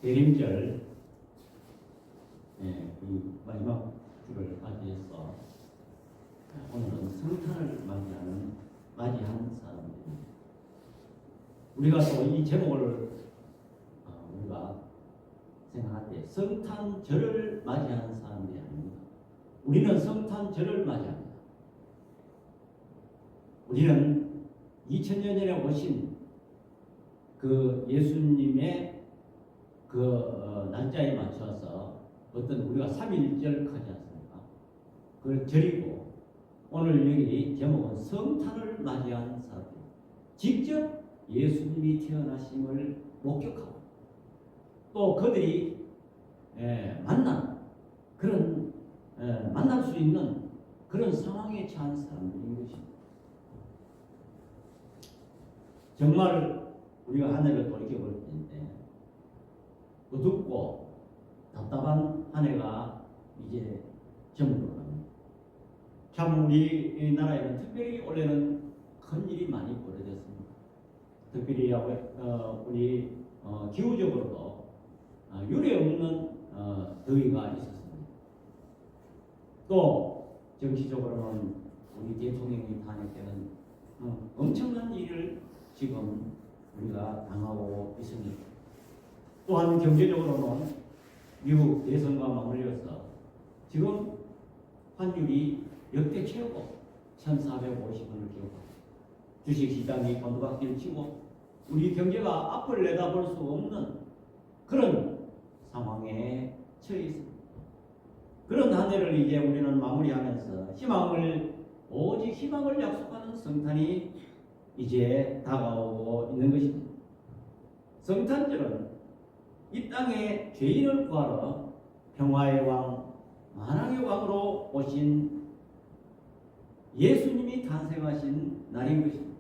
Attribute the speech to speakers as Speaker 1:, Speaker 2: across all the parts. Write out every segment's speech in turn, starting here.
Speaker 1: 대림절 이 마지막 주를 맞이해서 오늘은 성탄을 맞이한 사람들입니다. 우리가 또 이 제목을 우리가 생각할 때 성탄절을 맞이하는 사람들이 아닙니다. 우리는 성탄절을 맞이합니다. 우리는 2000년 전에 오신 그 예수님의 그 날짜에 맞춰서 어떤 우리가 3.1절 하지 않습니까? 그걸 절이고 오늘 여기 제목은 성탄을 맞이한 사람들, 직접 예수님이 태어나심을 목격하고 또 그들이 만난 그런 만날 수 있는 그런 상황에 처한 사람들인 것입니다. 정말 우리가 한 해를 돌이켜볼 때인데 어둡고 답답한 한 해가 이제 저물어 갑니다. 참 우리나라에는 특별히 올해는 큰 일이 많이 벌어졌습니다. 특별히 우리 기후적으로도 유례 없는 더위가 있었습니다. 또 정치적으로는 우리 대통령이 탄핵 때는 엄청난 일을 지금 우리가 당하고 있습니다. 또한 경제적으로는 미국 대선과 맞물려서 지금 환율이 역대 최고 1,450원을 기록하고 주식시장이 곤두박질을 치고 우리 경제가 앞을 내다볼 수 없는 그런 상황에 처해 있습니다. 그런 한 해를 이제 우리는 마무리하면서 오직 희망을 약속하는 성탄이 이제 다가오고 있는 것입니다. 성탄절은 이 땅에 죄인을 구하러 평화의 왕, 만왕의 왕으로 오신 예수님이 탄생하신 날인 것입니다.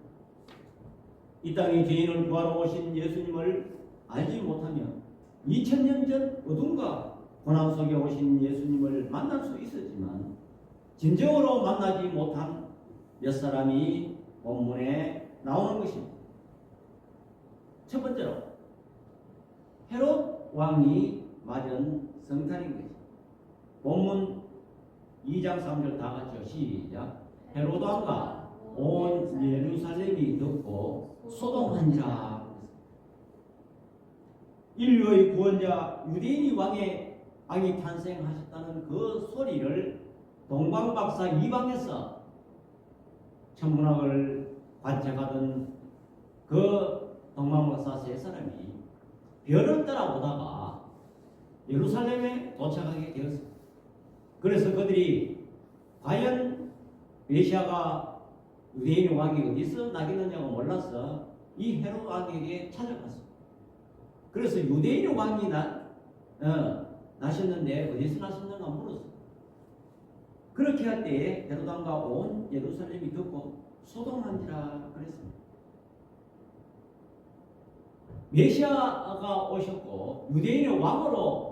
Speaker 1: 이 땅에 죄인을 구하러 오신 예수님을 알지 못하면 2000년 전 어둠과 고난 속에 오신 예수님을 만날 수 있었지만 진정으로 만나지 못한 몇 사람이 본문에 나오는 것입니다. 첫 번째로 헤롯 왕이 맞은 성탄인 것입니다. 본문 2장 3절 다 같이요. 시작. 헤롯 왕과 온 예루살렘이 듣고 소동하니라. 인류의 구원자 유대인이 왕이 탄생하셨다는 그 소리를 동방박사 이방에서 천문학을 관측하던 그 동방박사 세 사람이 별을 따라오다가 예루살렘에 도착하게 되었습니다. 그래서 그들이 과연 메시아가 유대인의 왕이 어디서 나겠느냐고 몰라서 이 헤롯 왕에게 찾아갔습니다. 그래서 유대인의 왕이 나셨는데 어디서 나셨는가 물었습니다. 그렇게 할 때에 헤롯 왕과 온 예루살렘이 듣고 소동하니라 그랬습니다. 메시아가 오셨고 유대인의 왕으로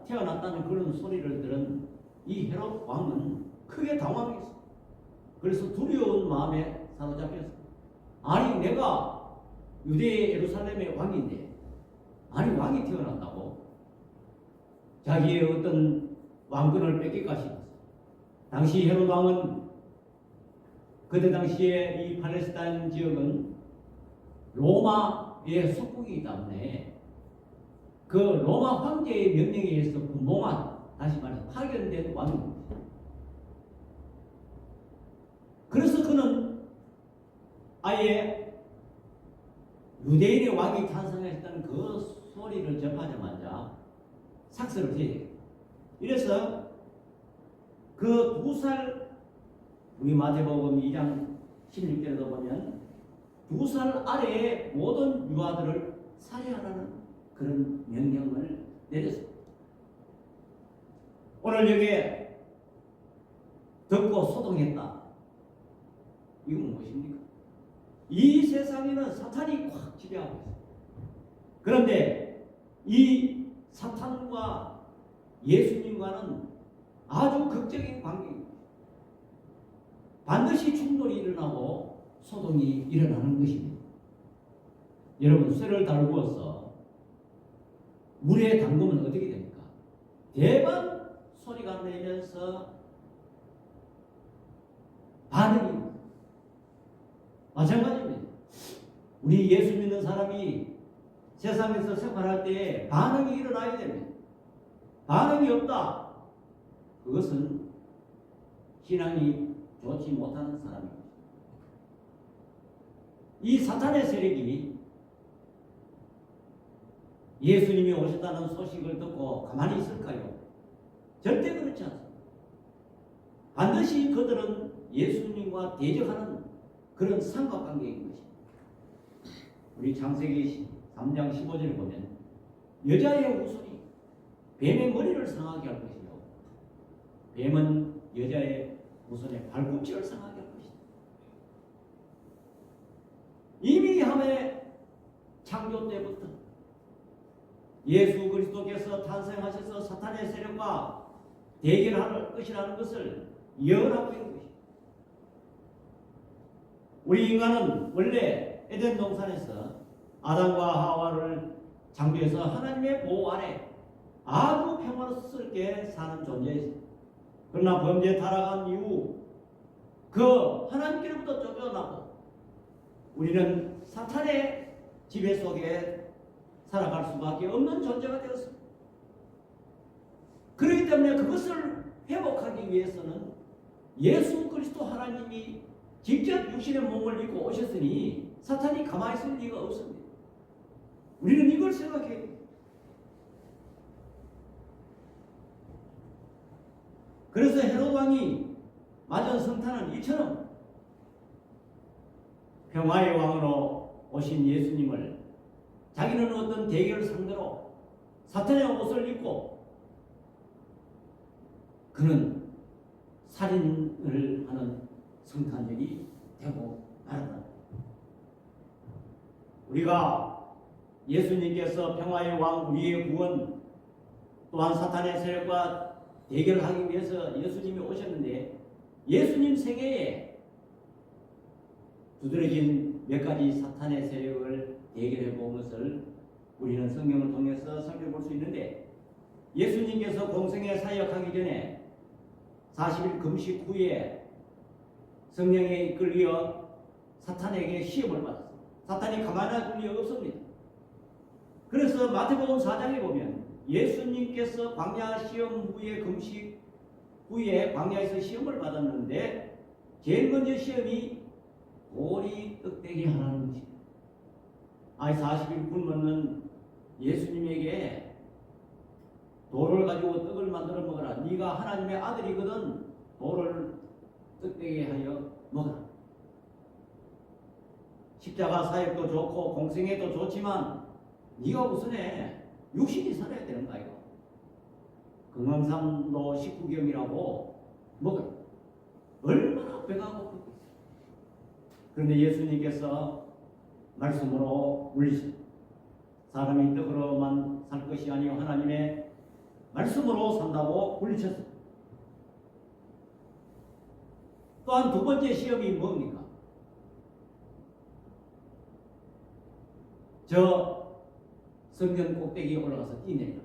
Speaker 1: 태어났다는 그런 소리를 들은 이 헤롯 왕은 크게 당황했습니다. 그래서 두려운 마음에 사로잡혔습니다. 아니 내가 유대 예루살렘의 왕인데 아니 왕이 태어났다고 자기의 어떤 왕권을 뺏길까 싶었어요. 당시 헤롯 왕은 그때 당시에 이 팔레스타인 지역은 로마의 속국이기 때문에 그 로마 황제의 명령에 의해서 군봉한 다시 말해서 파견된 왕입니다. 그래서 그는 아예 유대인의 왕이 탄생했다는 그 소리를 접하자마자 삭설을 해요. 이래서 그 2살 우리 마태복음 2장 16절에도 보면 2살 아래의 모든 유아들을 살해하라는 그런 명령을 내렸습니다. 오늘 여기에 듣고 소동했다. 이건 무엇입니까? 이 세상에는 사탄이 꽉 지배하고 있습니다. 그런데 이 사탄과 예수님과는 아주 극적인 관계입니다. 반드시 충돌이 일어나고 소동이 일어나는 것입니다. 여러분 쇠를 달구어서 물에 담그면 어떻게 됩니까? 대박 소리가 내면서 반응이 마찬가지입니다. 우리 예수 믿는 사람이 세상에서 생활할 때 반응이 일어나야 됩니다. 반응이 없다. 그것은 신앙이 좋지 못하는 사람입니다. 이 사탄의 세력이 예수님이 오셨다는 소식을 듣고 가만히 있을까요? 절대 그렇지 않습니다. 반드시 그들은 예수님과 대적하는 그런 삼각관계인 것입니다. 우리 창세기 3장 15절을 보면 여자의 후손이 뱀의 머리를 상하게 할 것이요 뱀은 여자의 후손의 발꿈치를 상하게 할 것이다. 이미 함의 창조 때부터 예수 그리스도께서 탄생하셔서 사탄의 세력과 대결할 것이라는 것을 예언하고 있는 것입니다. 우리 인간은 원래 에덴 동산에서 아담과 하와를 창조해서 하나님의 보호 아래 아주 평화롭게 사는 존재였습니다. 그러나 범죄에 타락한 이후 그 하나님께로부터 쫓겨나고 우리는 사탄의 지배 속에 살아갈 수밖에 없는 존재가 되었습니다. 그렇기 때문에 그것을 회복하기 위해서는 예수 그리스도 하나님이 직접 육신의 몸을 입고 오셨으니 사탄이 가만히 있을 리가 없습니다. 우리는 이걸 생각해야 돼요. 그래서 헤롯 왕이 맞은 성탄은 이처럼 평화의 왕으로 오신 예수님을 자기는 어떤 대결을 상대로 사탄의 옷을 입고 그는 살인을 하는 성탄절이 되고 말았다. 우리가 예수님께서 평화의 왕 우리의 구원 또한 사탄의 세력과 대결하기 위해서 예수님이 오셨는데 예수님 생애에 두드러진 몇 가지 사탄의 세력을 대결해 본 것을 우리는 성경을 통해서 살펴볼 수 있는데 예수님께서 공생에 사역하기 전에 40일 금식 후에 성령에 이끌려 사탄에게 시험을 받았습니다. 사탄이 가만히 둘 리가 없습니다. 그래서 마태복음 4장에 보면 예수님께서 광야 시험 후에 금식 후에 광야에서 시험을 받았는데 제일 먼저 시험이 돌이 떡대기 하라는 것입니다. 아니 40일 굶었는 예수님에게 돌을 가지고 떡을 만들어 먹어라. 네가 하나님의 아들이거든 돌을 떡대기 하여 먹어라. 십자가 사역도 좋고 공생애도 좋지만 네가 우선에 육신이 살아야 되는 거 아이가. 금강산도 식후경이라고 먹어라. 얼마나 배가 고프겠어. 그런데 예수님께서 말씀으로 물리십니다. 사람이 떡으로만 살 것이 아니요 하나님의 말씀으로 산다고 물리쳤습니다. 또한 두 번째 시험이 뭡니까? 저 성전 꼭대기에 올라가서 뛰내리라.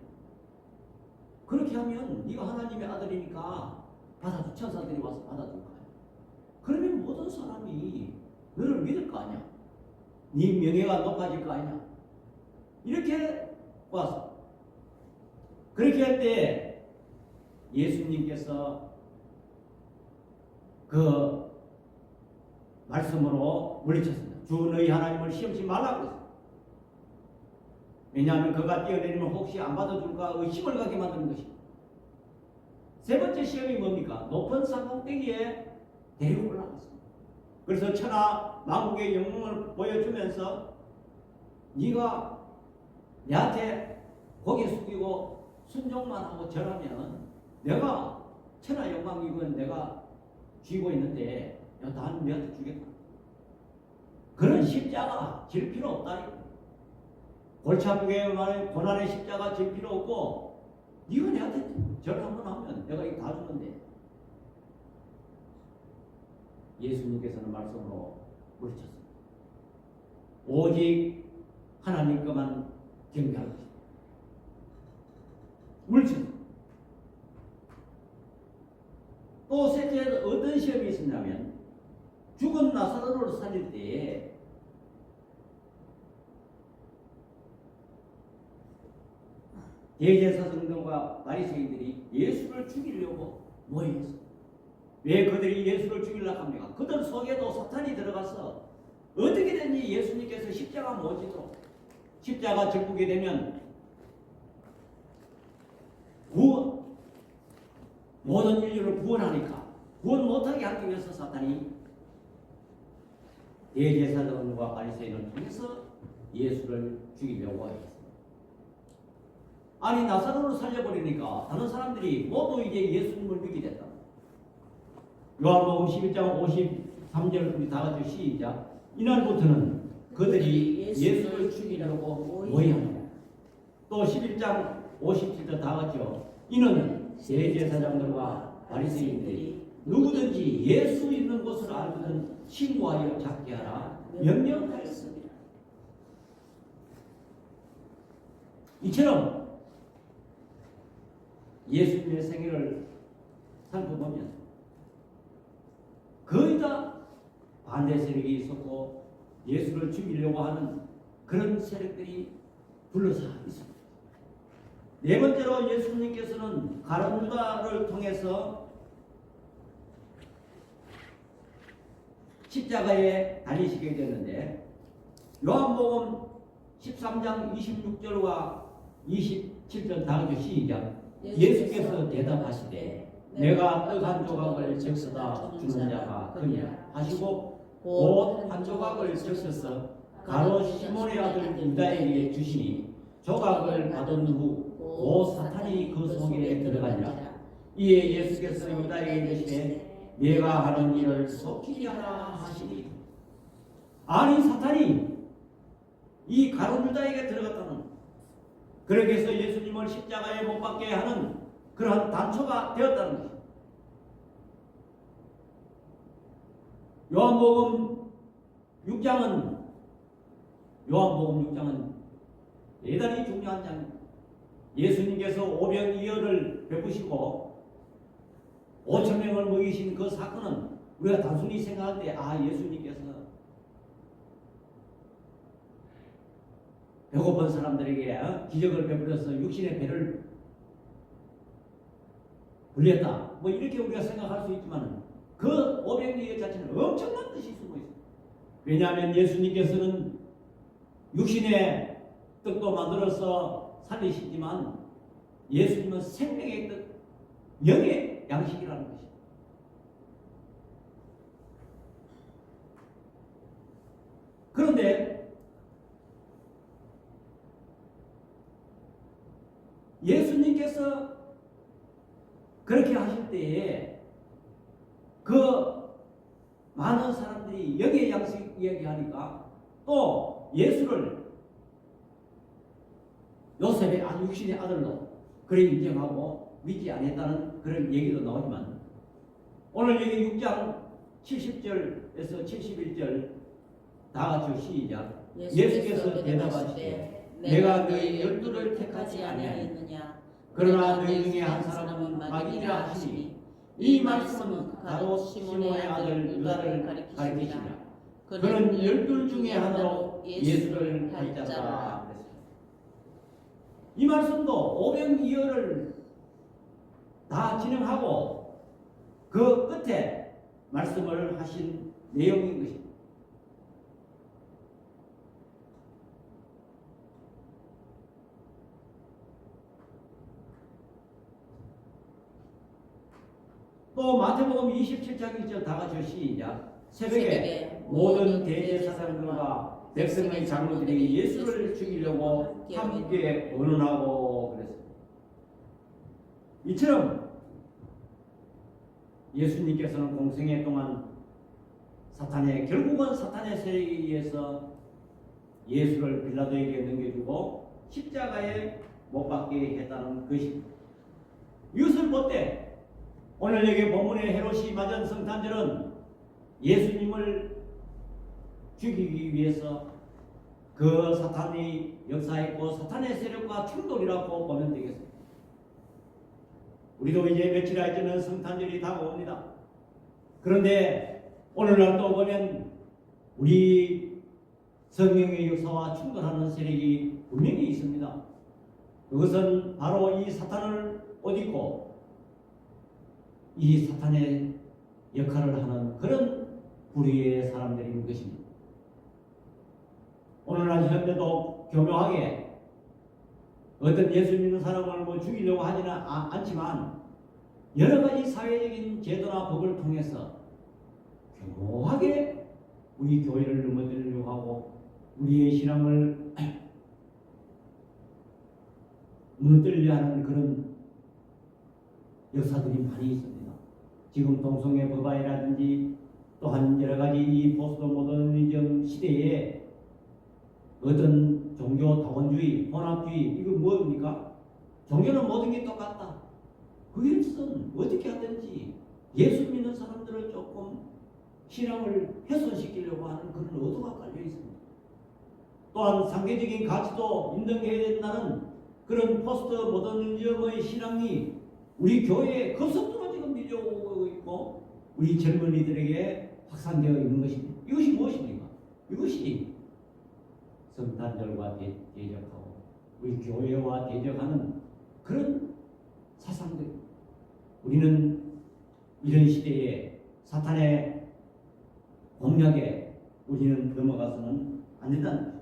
Speaker 1: 그렇게 하면 네가 하나님의 아들이니까 받아줄 천사들이 와서 받아줄 거야. 그러면 모든 사람이 너를 믿을 거 아니야. 네 명예가 높아질 거 아니야. 이렇게 와서 그렇게 할 때 예수님께서 그 말씀으로 물리쳤습니다. 주 너희 하나님을 시험치 말라고 했습니다. 왜냐하면 그가 뛰어내리면 혹시 안 받아줄까 의심을 갖게 만드는 것입니다. 세 번째 시험이 뭡니까? 높은 산꼭대기에 데리고 올라갔습니다. 그래서 천하 만국의 영광을 보여주면서 네가 내한테 고개 숙이고 순종만 하고 절하면 내가 천하 영광이건 내가 쥐고 있는데 나는 너한테 주겠다. 그런 십자가 질 필요 없다. 골치 아프게 말해 고난의 십자가 질 필요 없고 네가 내한테 절 한번 하면 내가 이거 다 주는데 예수님께서는 말씀으로 물리쳤습니다. 오직 하나님 것만 경배할 것입니다. 물질. 또 셋째 어떤 시험이 있었냐면 죽은 나사로를 살릴 때에 대제사장들과 바리새인들이 예수를 죽이려고 모였어. 왜 그들이 예수를 죽이려고 합니까? 그들 속에도 사탄이 들어가서 어떻게든지 예수님께서 십자가 못 지도록, 십자가 접게 되면 모든 인류를 구원하니까 구원 못하게 하기 위해서 사탄이 대제사장과 바리새인을 통해서 예수를 죽이려고 했습니다. 아니 나사로를 살려버리니까 다른 사람들이 모두 이제 예수님을 믿게 됐다. 요한복음 11장 53절 우리 다 같이 시작. 이날부터는 그들이 예수를 죽이려고 모여합니다. 또 11장 57절 다 같이요. 이는 대제사장들과 바리새인들이 누구든지 예수 있는 곳을 알거든 신고하여 잡게 하라 명령하였습니다. 이처럼 예수님의 생애를 살펴보면 거의 다 반대 세력이 있었고 예수를 죽이려고 하는 그런 세력들이 둘러싸 있습니다. 네 번째로 예수님께서는 가룟유다를 통해서 십자가에 달리시게 되는데 요한복음 13장 26절과 27절 다 같이 시작. 예수께서 대답하시되 내가 떡 한 조각을 적셔다 주는 자가 그냐 하시고 곧 한 조각을 적셔서 가롯 시몬의 아들 유다에게 주시니 조각을 받은 후 곧 사탄이 그 속에 들어가니라. 이에 예수께서 유다에게 이르시되 내가 하는 일을 속히 하라 하시니. 아니 사탄이 이 가롯 유다에게 들어갔다는, 그렇게 해서 예수님을 십자가에 못 박게 하는 그러한 단초가 되었다는 것입니다. 요한복음 6장은 대단히 중요한 장입니다. 예수님께서 오병이어를 베푸시고 5,000명을 먹이신 그 사건은 우리가 단순히 생각할 때 예수님께서 배고픈 사람들에게 기적을 베풀어서 육신의 배를 불렸다 뭐 이렇게 우리가 생각할 수 있지만 그 오병이어 자체는 엄청난 뜻이 숨어 있습니다. 왜냐하면 예수님께서는 육신의 떡도 만들어서 살리시지만 예수님은 생명의 뜻, 영의 양식이라는 것입니다. 그런데 예수님께서 그렇게 하실 때에 그 많은 사람들이 영의 양식 이야기하니까 또 예수를 요셉의 육신의 아들로 그래 인정하고 믿지 않았다는 그런 얘기도 나오지만 오늘 여기 6장 70절에서 71절 다 같이 시작. 예수께서 대답하시되 내가 너희 12를 택하지 아니하였느냐 그러나 너희 중에 한 사람은 마귀라 하시니 이 말씀은 가롯 시몬의 아들 유다를 가리키시니라. 그는 12 중에 하나로 예수를 가리켰다. 이 말씀도 오병이어를 다 진행하고 그 끝에 말씀을 하신 내용인 것입니다. 또 마태복음 27장 1절 다 같이 시작. 새벽에 모든 대제사장들과 백성의 장로들이 예수를 죽이려고 함께 의논하고 그랬습니다. 이처럼 예수님께서는 공생애 동안 결국은 사탄의 세력에 의해서 예수를 빌라도에게 넘겨주고 십자가에 못 박게 했다는 것입니다. 이것을 볼 때 오늘 여기 본문의 헤롯이 맞은 성탄절은 예수님을 죽이기 위해서 그 사탄이 역사했고 사탄의 세력과 충돌이라고 보면 되겠습니다. 우리도 이제 며칠 있으면 성탄절이 다가옵니다. 그런데 오늘날 또 보면 우리 성경의 역사와 충돌하는 세력이 분명히 있습니다. 그것은 바로 이 사탄을 옷 입고 이 사탄의 역할을 하는 그런 부류의 사람들인 것입니다. 오늘날 현대도 교묘하게 어떤 예수 믿는 사람을 죽이려고 하지는 않지만 여러 가지 사회적인 제도나 법을 통해서 교묘하게 우리 교회를 넘어뜨리려고 하고 우리의 신앙을 무너뜨리려 하는 그런 역사들이 많이 있습니다. 지금 동성애 법안이라든지 또한 여러 가지 이 포스트 모더니즘 시대에 어떤 종교 다원주의, 혼합주의 이거 뭡니까? 종교는 모든 게 똑같다. 그것은 어떻게 하든지 예수 믿는 사람들을 조금 신앙을 훼손시키려고 하는 그런 의도가 깔려 있습니다. 또한 상대적인 가치도 인정해야 된다는 그런 포스트 모더니즘의 신앙이 우리 교회에 급속도로 지금 밀려오고 있고 우리 젊은이들에게 확산되어 있는 것입니다. 이것이 무엇입니까? 이것이 성탄절과 대적하고 우리 교회와 대적하는 그런 사상들. 우리는 이런 시대에 사탄의 공략에 우리는 넘어가서는 안 된다는 거죠.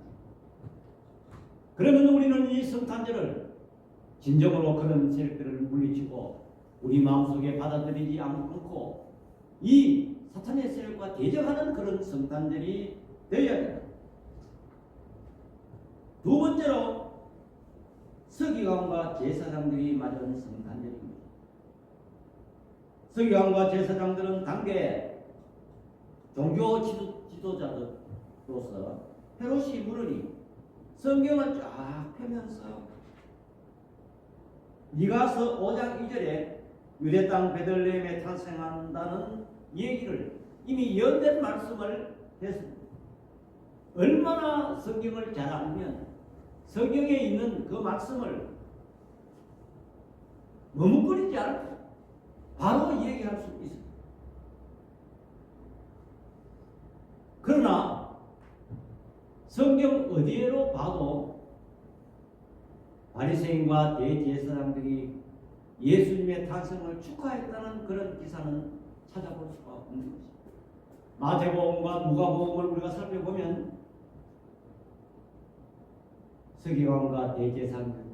Speaker 1: 그러면 우리는 이 성탄절을 진정으로 그런 세력들을 물리치고 우리 마음속에 받아들이지 않고 이 사탄의 세력과 대적하는 그런 성탄절이 되어야 된다. 두 번째로 서기관과 제사장들이 맞은 성탄절입니다. 서기관과 제사장들은 당대 종교 지도자로서 헤롯이 물으니 성경을 쫙 펴면서 미가서 5장 2절에 유대 땅 베들레헴에 탄생한다는 얘기를 이미 연된 말씀을 했습니다. 얼마나 성경을 잘 알면 성경에 있는 그 말씀을 머뭇거리지 않고 바로 얘기할 수 있습니다. 그러나 성경 어디에로 봐도 바리새인과 대제사장들이 예수님의 탄생을 축하했다는 그런 기사는 찾아볼 수가 없는 것입니다. 마태복음과 누가복음을 우리가 살펴보면 서기관과 대제사장들이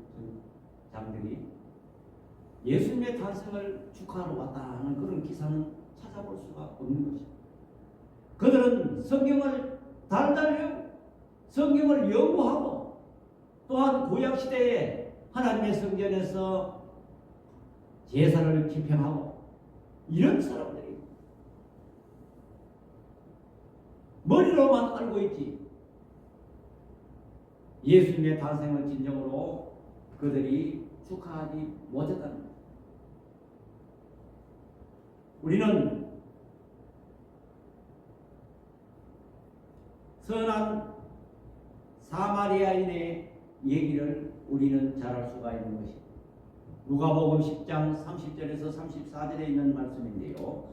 Speaker 1: 예수님의 탄생을 축하하러 왔다는 그런 기사는 찾아볼 수가 없는 것입니다. 그들은 성경을 달달 외우고 성경을 연구하고 또한 구약시대에 하나님의 성전에서 제사를 집행하고 이런 사람들이 머리로만 알고 있지 예수님의 탄생을 진정으로 그들이 축하하지 못했다는 것. 우리는 선한 사마리아인의 얘기를 우리는 잘 알 수가 있는 것입니다. 누가복음 10장 30절에서 34절에 있는 말씀인데요.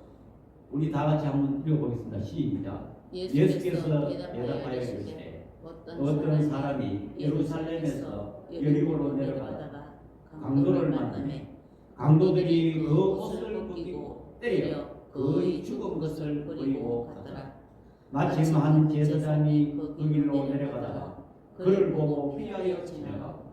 Speaker 1: 우리 다 같이 한번 읽어보겠습니다. 시작. 예수께서 대답하여 이르시되 어떤 사람이 예루살렘에서 여리고로 내려가다가 강도를 만나매 강도들이 그 옷을 벗기고 때려 그의 죽은 것을 버리고 갔더라. 마침 한 제사장이 그 길로 내려가다가 그를 보고 피하여 지나가고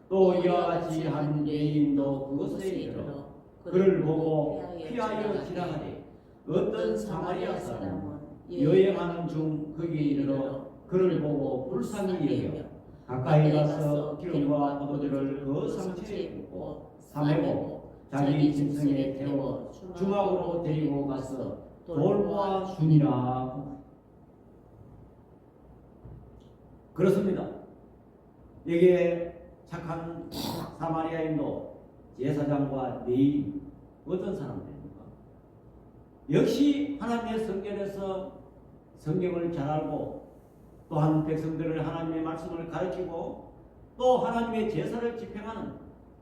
Speaker 1: 또 이와 같이 한 레위인도 그곳에 이르러 그를 보고 피하여 지나가되 어떤 사마리아 사람은 여행하는 중 거기에 이르러 그를 보고 불쌍히 여겨 가까이 가서 기름과 포도주를 그 상처에 붓고 사매고 자기 짐승에 태워 중앙으로 데리고 가서 돌보아 주니라. 그렇습니다. 여기에 착한 사마리아인도 제사장과 레위인 어떤 사람들입니까? 역시 하나님의 성전에서 성경을 잘 알고 또한 백성들을 하나님의 말씀을 가르치고 또 하나님의 제사를 집행하는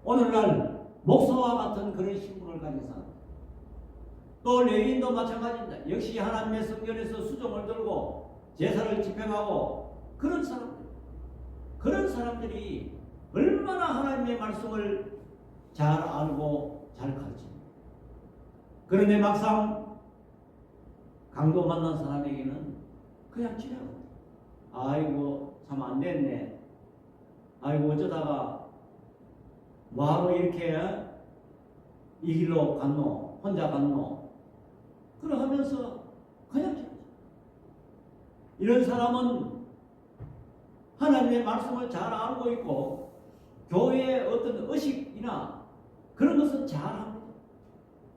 Speaker 1: 오늘날 목사와 같은 그런 신분을 가진 사람. 또 레위인도 마찬가지입니다. 역시 하나님의 성전에서 수종을 들고 제사를 집행하고 그런 사람들이 얼마나 하나님의 말씀을 잘 알고 잘 가르칩니다. 그런데 막상 강도 만난 사람에게는 그냥 지나가요. 아이고 참 안 됐네. 아이고 어쩌다가 뭐하러 이렇게 이 길로 갔노? 혼자 갔노? 그러하면서 그냥 지나가요. 이런 사람은 하나님의 말씀을 잘 알고 있고 교회의 어떤 의식이나 그런 것은 잘 합니다.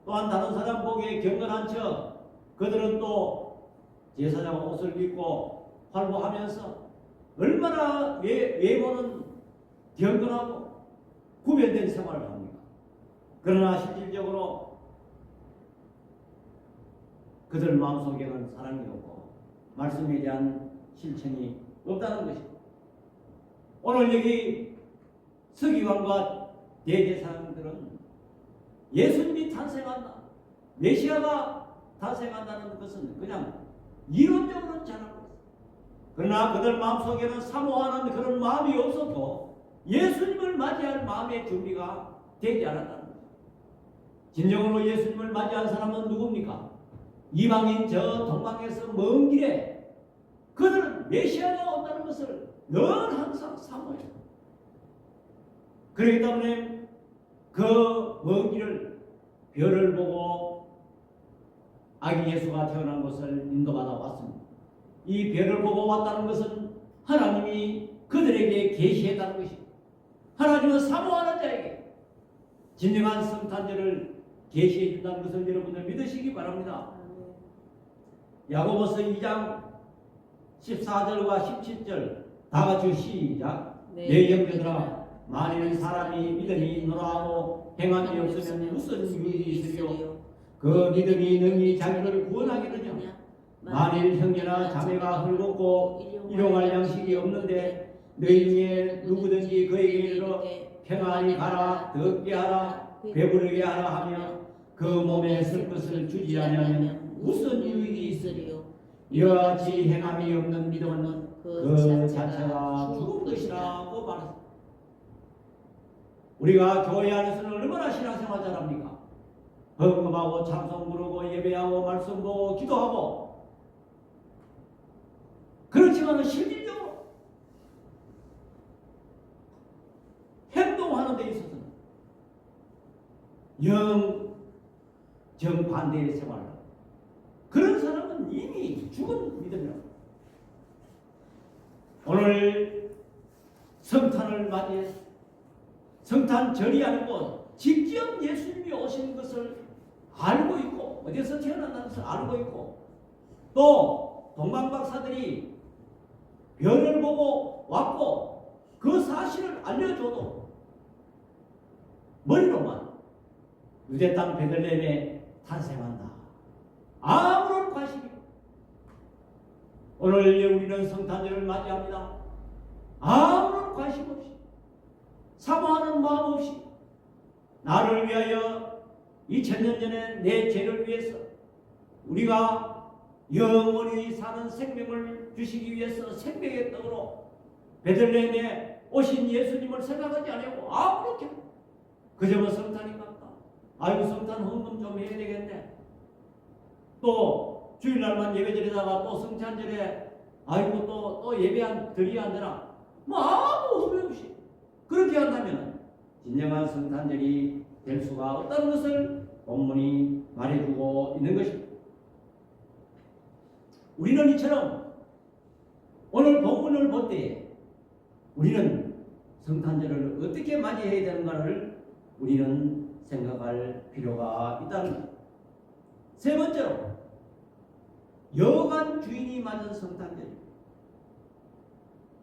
Speaker 1: 또한 다른 사람 보기에 경건한 척 그들은 또 제사장 옷을 입고 활보하면서 얼마나 외모는 경건하고 구별된 생활을 합니까? 그러나 실질적으로 그들 마음속에는 사랑이 없고 말씀에 대한 실천이 없다는 것입니다. 오늘 여기 서기관과 대제사장들은 예수님이 탄생한다, 메시아가 탄생한다는 것은 그냥 이론적으로는 잘하고 있어요. 그러나 그들 마음속에는 사모하는 그런 마음이 없었고 예수님을 맞이할 마음의 준비가 되지 않았다는 거죠. 진정으로 예수님을 맞이한 사람은 누굽니까? 이방인 저 동방에서 먼 길에 그들은 메시아가 온다는 것을 늘 항상 사모해요. 그렇기 때문에 그 먼 길을 별을 보고 아기 예수가 태어난 것을 인도받아 왔습니다. 이 별을 보고 왔다는 것은 하나님이 그들에게 계시했다는 것입니다. 하나님은 사모하는 자에게 진정한 성탄절을 계시해 준다는 것을 여러분들 믿으시기 바랍니다. 야고보서 2장 14절과 17절 다 같이 시작. 내 형제들아 만일 사람이 믿음이 있노라하고 행함이 없으면 무슨 유익이 있으리요? 그 믿음이 능히 자기를 구원하겠느냐? 만일 형제나 자매가 헐벗고 일용할 양식이 없는데 너희 중에 누구든지 그에게 이르러 평안히 가라, 덥게 하라, 배부르게 하라 하며 그 몸에 쓸 것을 주지 않으면 무슨 유익이 있으리요? 이와 같이 행함이 없는 믿음은 그 자체가 죽은 것이라고 말했습니다. 우리가 교회 안에서는 얼마나 신앙생활 잘합니까? 헌금하고 찬송 부르고 예배하고 말씀 보고 기도하고, 그렇지만 실질적으로 행동하는 데 있어서는 정반대의 생활을 합니다. 그런 사람은 이미 죽은 믿음이라고. 오늘 성탄을 맞이해서 성탄절이 아니고 직접 예수님이 오신 것을 알고 있고 어디서 태어난다는 것을 알고 있고, 또 동방박사들이 별을 보고 왔고 그 사실을 알려줘도 머리로만 유대 땅 베들레헴에 탄생한다, 아무런 관심이 없다. 오늘 우리는 성탄절을 맞이합니다. 아무런 관심 없이, 사모하는 마음 없이, 나를 위하여 2000년 전에 내 죄를 위해서 우리가 영원히 사는 생명을 주시기 위해서 생명의 떡으로 베들레헴에 오신 예수님을 생각하지 않고 아무렇게 그저만 성탄이 같다. 아이고 성탄 헌금 좀 해야 되겠네. 또 주일날만 예배드리다가 또 성탄절에 아이고 또 예배 드려야 안 되나? 뭐 아무 후회 없이 그렇게 한다면 진정한 성탄절이 될 수가 없다는 것을 본문이 말해주고 있는 것입니다. 우리는 이처럼 오늘 본문을 볼 때 우리는 성탄절을 어떻게 맞이해야 되는가를 우리는 생각할 필요가 있다는 것. 세 번째로 여관 주인이 맞은 성탄절입니다.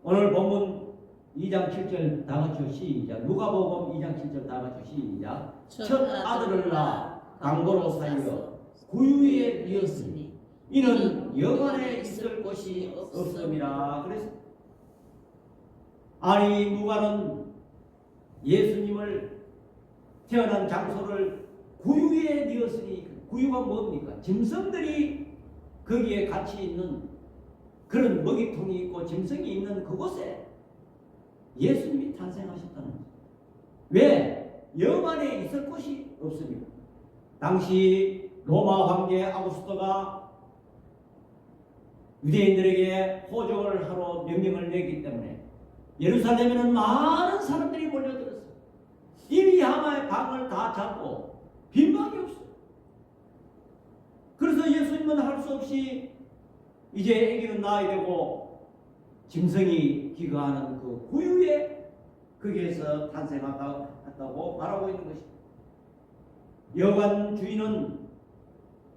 Speaker 1: 오늘 본문 2장 7절 다 같이 시작. 누가복음 2장 7절 다 같이 시작. 첫 아들을 낳아 강보로 살려 구유에 이었으니 이는 여관에 있을 곳이 없음이라. 그래서 아니 누가는 예수님을 태어난 장소를 구유에 뉘었으니 구유가 뭡니까? 짐승들이 거기에 같이 있는 그런 먹이통이 있고 짐승이 있는 그곳에 예수님이 탄생하셨다는 거죠. 왜? 영 안에 있을 곳이 없습니다. 당시 로마 황제 아우구스토가 유대인들에게 호적을 하러 명령을 내기 때문에 예루살렘에는 많은 사람들이 몰려들었어요. 이미 하마의 방을 다 잡고 빈방이 없어요. 그래서 예수님은 할 수 없이 이제 아기는 낳아야 되고 짐승이 기거하는 그 구유에 거기에서 탄생했다고 말하고 있는 것입니다. 여관 주인은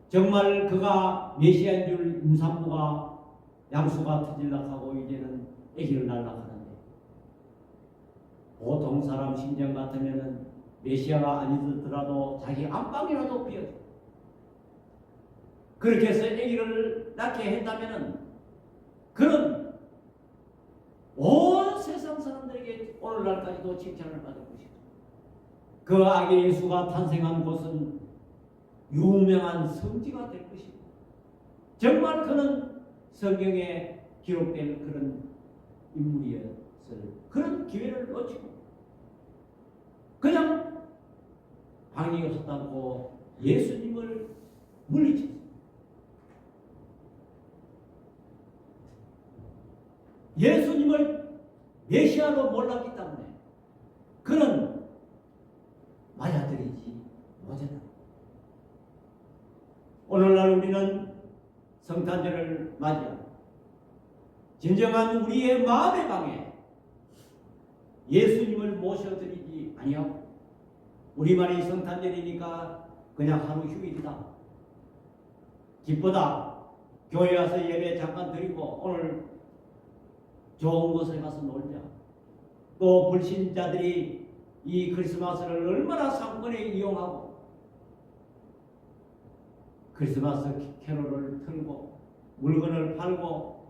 Speaker 1: 정말 그가 메시아인 줄 임산부가 양수가 터질락하고 이제는 아기를 낳으려하는데 보통 사람 심정 같으면은 메시아가 아니더라도 자기 안방이라도 비워줘. 그렇게 해서 아기를 낳게 했다면은 그런 온 세상 사람들에게 오늘날까지도 칭찬을 받을 것이다. 그 아기 예수가 탄생한 곳은 유명한 성지가 될 것이고 정말 그는 성경에 기록된 그런 인물이었을 그런 기회를 놓치고 그냥 방임했다고 예수님을 물리쳤습니다. 예수님을 메시아로 몰랐기 때문에 그는 맞아들이지 못했다. 오늘날 우리는 성탄절을 맞이하고 진정한 우리의 마음의 방에 예수님을 모셔드리지 아니하고 우리만이 성탄절이니까 그냥 하루 휴일이다. 기쁘다. 교회 와서 예배 잠깐 드리고 오늘 좋은 곳에 가서 놀자. 또 불신자들이 이 크리스마스를 얼마나 상권에 이용하고 크리스마스 캐롤을 틀고 물건을 팔고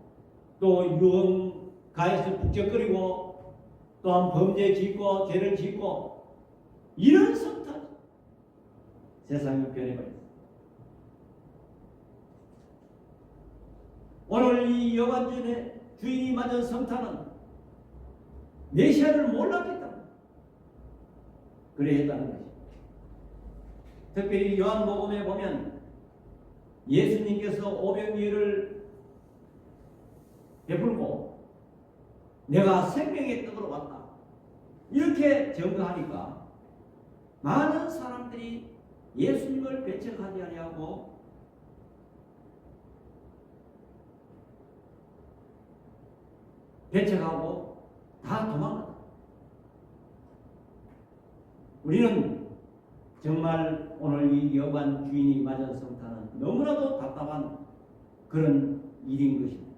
Speaker 1: 또 유흥가에서 북적거리고 또한 범죄 짓고 죄를 짓고 이런 성탄 세상이 변해버렸습니다. 오늘 이 여관주의 주인이 맞은 성탄은 메시아를 몰랐기 때문에 그래 했다는 것입니다. 특별히 요한복음에 보면 예수님께서 오병이어를 베풀고 내가 생명의 떡으로 왔다 이렇게 증거하니까 많은 사람들이 예수님을 배척하지 아니하고 배척하고 다 도망간다. 우리는 정말 오늘 이 여관 주인이 맞은 성탄은 너무나도 답답한 그런 일인 것입니다.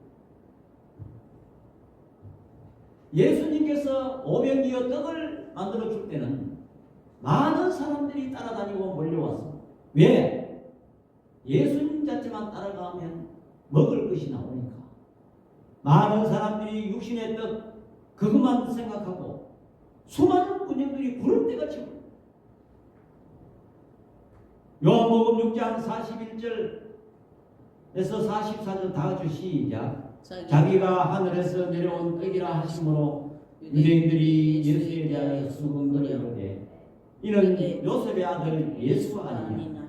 Speaker 1: 예수님께서 오병이어 떡을 만들어 줄 때는 많은 사람들이 따라다니고 몰려왔습니다. 왜? 예수님 자체만 따라가면 먹을 것이 나오니까. 많은 사람들이 육신의 떡 그것만 생각하고 수많은 군영들이 구름대같이 옵니다. 요한복음 6장 41절에서 44절 다 같이 시작. 자기가 하늘에서 내려온 떡이라 하심으로 유대인들이 예수에 대하여 수군거리는데 이는 요셉의 아들 예수가 아니냐.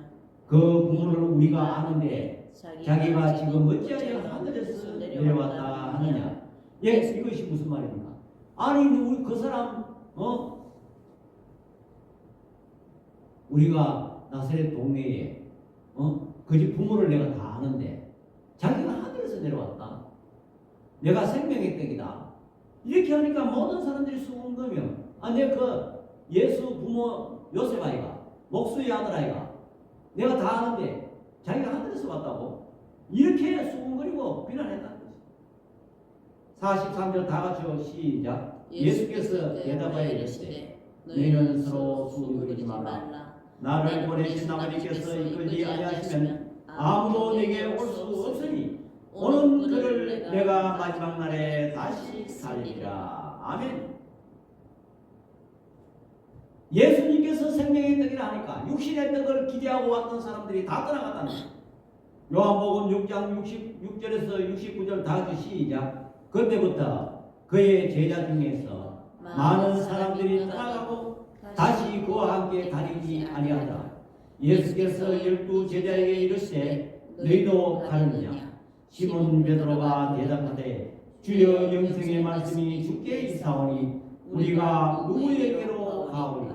Speaker 1: 그 부모를 우리가 아는데 자기가 지금 어찌하여 하늘에서 내려왔다 하느냐. 예, 이것이 무슨 말입니까? 아니 우리 그 사람 우리가 나사렛 동네에 그 집 부모를 내가 다 아는데 자기가 하늘에서 내려왔다. 내가 생명의 떡이다. 이렇게 하니까 모든 사람들이 수군거며 내가 그 예수 부모 요셉 아이가 목수의 아들 아이가 내가 다 아는데 자기가 하늘에서 왔다고 이렇게 수군거리고 비난했다는 거죠. 43절 다 같이 시작. 예수께서 대답하여 이르시되 너희는 서로 수군거리지 말라. 나를 보내신 아버지께서 이끌지 아니하시면 아무도 내게 올 수 없으니 오는 그를 내가 마지막 날에 다시 살리리라. 아멘. 예수님께서 예수님께서 생명의 떡이라 하니까 육신의 떡을 기대하고 왔던 사람들이 다 떠나갔다는 거예요. 요한복음 6장 66절에서 69절 다 같이 시작. 그때부터 그의 제자 중에서 많은 사람들이 떠나가고 다시 그와 함께 다니지 아니하더라. 예수께서 12 제자에게 이르시되 너희도 가느냐? 시몬 베드로가 대답하되 주여 영생의 말씀이 주께 이사오니 우리가 누구에게로 가오리까?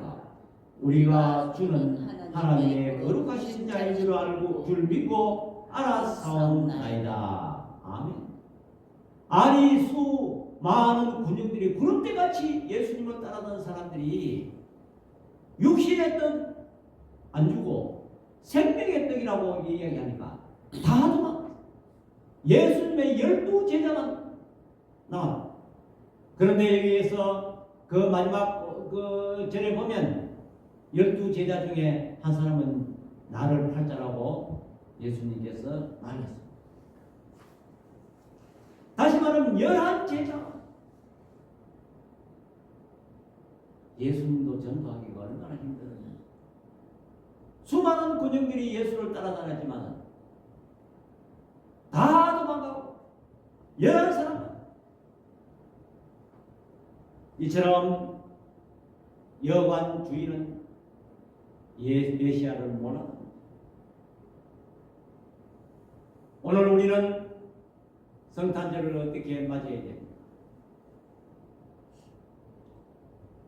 Speaker 1: 우리가 주는 하나님의 거룩하신 자인 줄 알고 줄 믿고 알아사옵나이다. 아멘. 아니 수많은 군중들이 구름대같이 예수님을 따르던 사람들이 육신의 떡 안 주고 생명의 떡이라고 이야기하니까 다 도망갔어요. 예수님의 12 제자만 나왔다. 그런데 여기에서 그 마지막 그 절에 보면 12 제자 중에 한 사람은 나를 팔자라고 예수님께서 말했습니다. 다시 말하면 11 제자. 예수님도 전도하기가 얼마나 힘들었냐. 수많은 군중들이 예수를 따라다녔지만 다 도망가고 11사람. 이처럼 여관 주인은 메시아를 몰랐다. 오늘 우리는 성탄절을 어떻게 맞이해야 됩니까?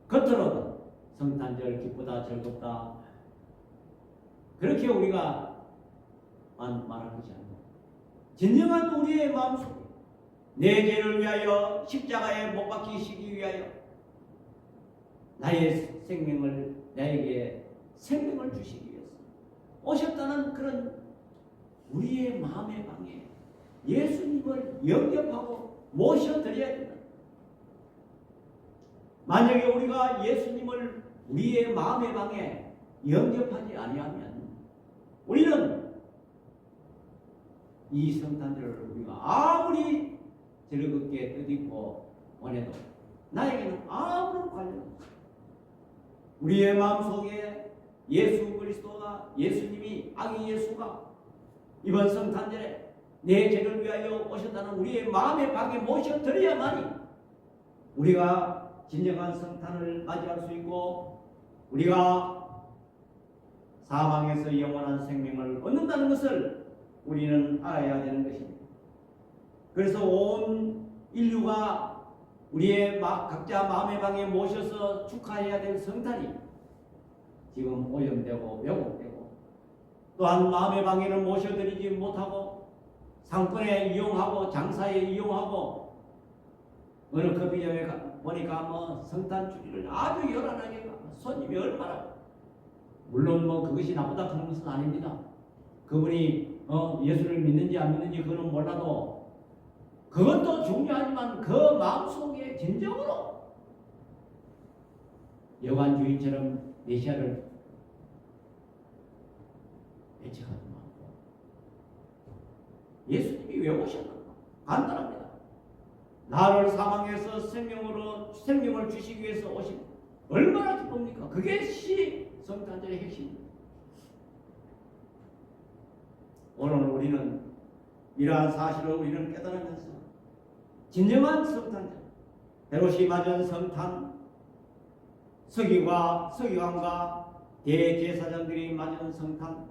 Speaker 1: 겉으로는 성탄절 기쁘다 즐겁다 그렇게 우리가 말하는 것이 아니고 진정한 우리의 마음속에 내 죄를 위하여 십자가에 못 박히시기 위하여 나의 생명을 나에게 생명을 주시기 위해서 오셨다는 그런 우리의 마음의 방에 예수님을 영접하고 모셔드려야 된다. 만약에 우리가 예수님을 우리의 마음의 방에 영접하지 아니하면 우리는 이 성탄절을 우리가 아무리 즐겁게 뜻있고 원해도 나에게는 아무런 관련 없어. 우리의 마음속에 예수 그리스도가 예수님이 아기 예수가 이번 성탄절에 내 죄를 위하여 오셨다는 우리의 마음의 방에 모셔드려야만이 우리가 진정한 성탄을 맞이할 수 있고 우리가 사망에서 영원한 생명을 얻는다는 것을 우리는 알아야 되는 것입니다. 그래서 온 인류가 우리의 각자 마음의 방에 모셔서 축하해야 될 성탄이 지금 오염되고 왜곡되고 또한 마음의 방에는 모셔드리지 못하고 상권에 이용하고 장사에 이용하고 어느 커피점에 보니까 뭐 성탄 주리를 아주 요란하게 손님이 얼마나 물론 뭐 그것이 나쁘다 하는 것은 아닙니다. 그분이 예수를 믿는지 안 믿는지 그거는 몰라도 그것도 중요하지만 그 마음속에 진정으로 여관 주인처럼 메시아를 예측하지 말고 예수님이 왜 오셨는가? 간단합니다. 나를 사망해서 생명을 주시기 위해서 오신 얼마나 기쁩니까? 그것이 성탄절의 핵심입니다. 오늘 우리는 이러한 사실을 우리는 깨달으면서 진정한 성탄절, 헤롯이 맞은 성탄, 서기관과 대제사장들이 맞은 성탄,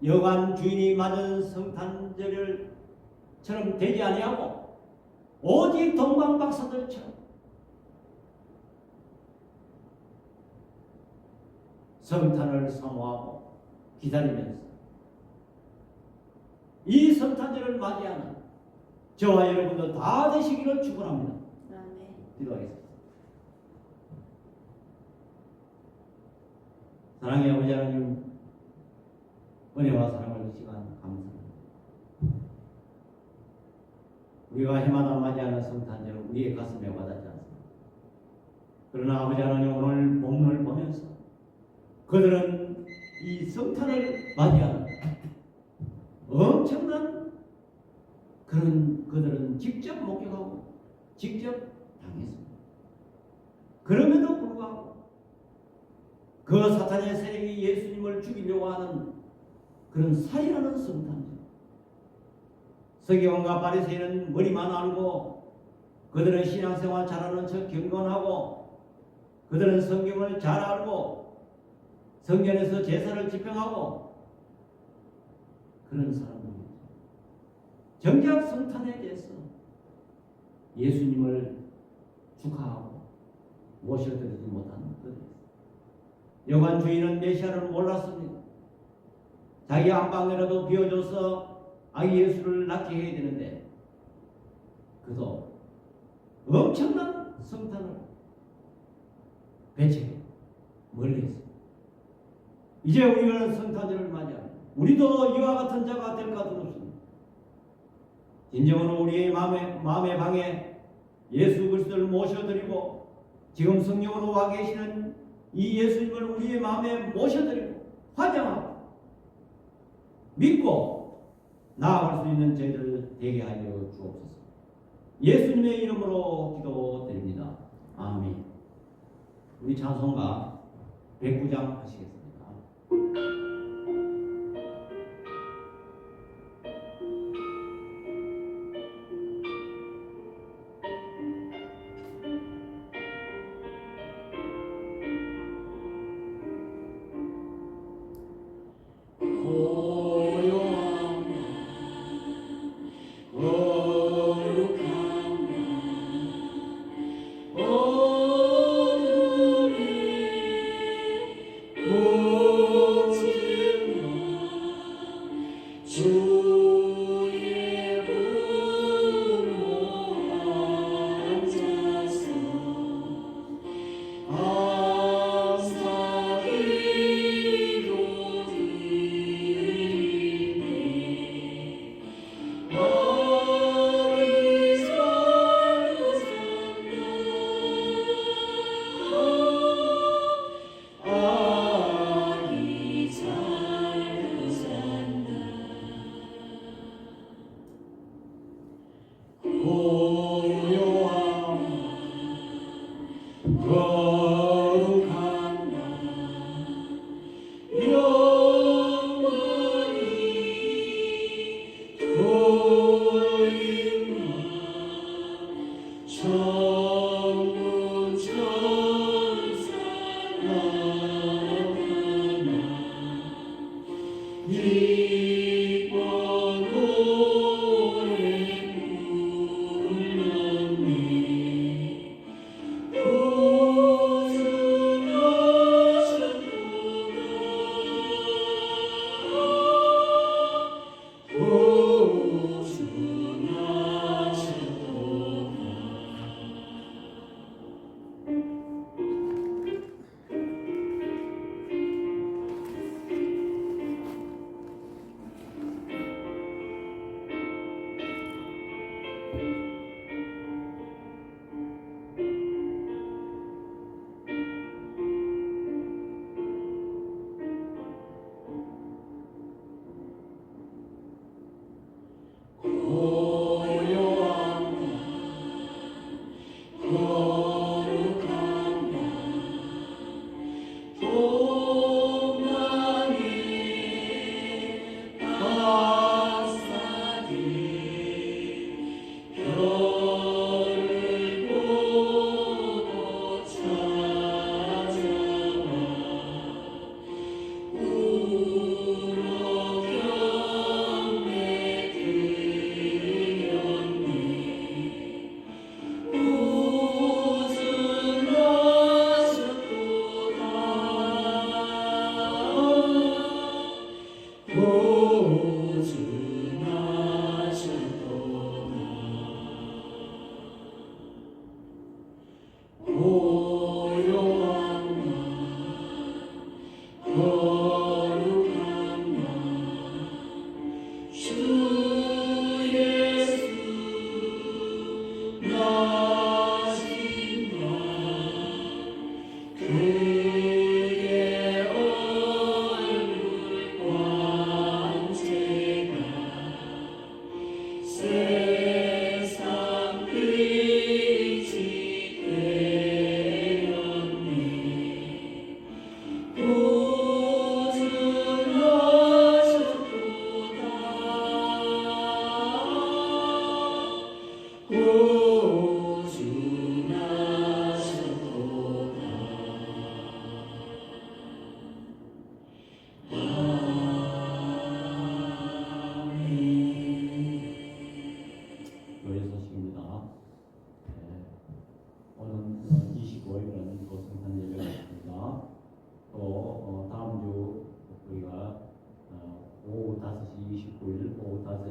Speaker 1: 여관 주인이 맞은 성탄절처럼 되지 아니하고 오직 동방박사들처럼 성탄을 사모하고 기다리면서 이 성탄절을 맞이하는 저와 여러분도 다 되시기를 축원합니다. 기도하겠습니다. 사랑의 아버지 하나님, 은혜와 사랑을 이 시간 감사합니다. 우리가 해마다 맞이하는 성탄절 우리의 가슴에 와닿지 않습니다. 그러나 아버지 하나님, 오늘 본문을 보면서 그들은 이 성탄을 맞이하는 엄청난 그들은 직접 목격하고 직접 당했습니다. 그럼에도 불구하고 그 그 사탄의 세력이 예수님을 죽이려고 하는 그런 살인하는 성탄절. 서기관과 바리새인은 머리만 알고 그들은 신앙생활 잘하는 척 경건하고 그들은 성경을 잘 알고 성전에서 제사를 집행하고 그런 사람들이죠. 정작 성탄에 대해서 예수님을 축하하고 모셔드리지 못하는 것이었어요. 여관 주인은 메시아를 몰랐습니다. 자기 안방이라도 비워줘서 아기 예수를 낳게 해야 되는데 그도 엄청난 성탄을 배척해 멀리 했습니다. 이제 우리가 성탄절을 맞이합니다. 우리도 이와 같은 자가 될까 두렵습니다. 진정으로 우리의 마음의 방에 예수 그리스도를 모셔드리고 지금 성령으로 와 계시는 이 예수님을 우리의 마음에 모셔드리고 환영하고 믿고 나아갈 수 있는 저희들 되게 하여 주옵소서. 예수님의 이름으로 기도드립니다. 아멘. 우리 찬송가 109장 하시겠습니다.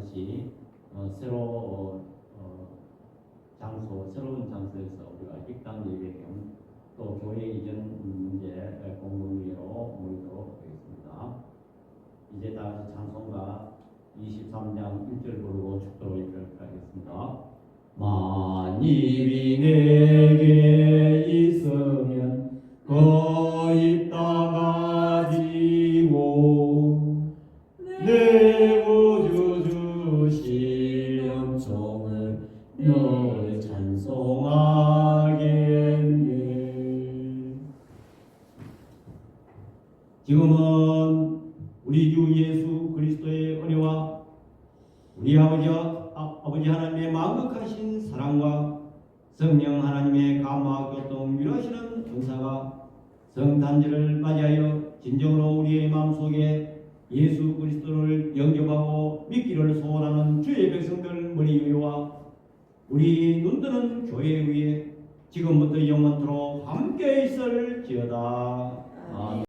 Speaker 1: 다시 새로운 장소에서 우리가 식당 예배경 또 교회 이전 문제 공동회로 모이도록 하겠습니다. 이제 다 같이 찬송가 23장 1절 부르고 축도로 읽도록하겠습니다. 만입이 내게 있으면 거입 다 가지고 내 구주 주신 은총을 늘 찬송하겠네. 지금은 우리 주 예수 그리스도의 은혜와 우리 아버지 하나님의 만극하신 사랑과 성령 하나님의 감화 교통 위로하시는 은사가 성탄절을 맞이하여 진정으로 우리의 마음속에 예수 그리스도를 영접하고 믿기를 소원하는 주의 백성들 머리 위와 우리 눈뜨는 교회 위에 지금부터 영원토록 함께 있을지어다. 아멘.